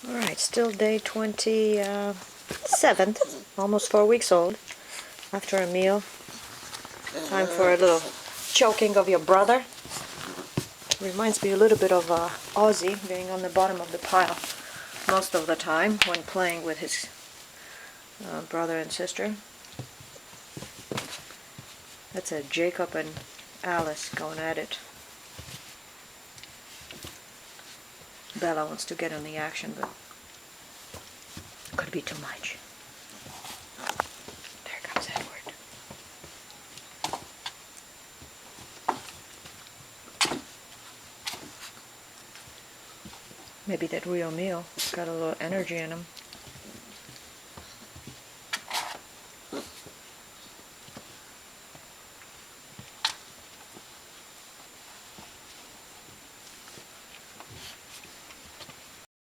Alright, still day 27, almost 4 weeks old. After a meal, time for a little choking of your brother. Reminds me a little bit of Ozzy being on the bottom of the pile most of the time when playing with his brother and sister. That's a Jacob and Alice going at it. Bella wants to get on the action, but it could be too much. There comes Edward. Maybe that real meal got a little energy in him.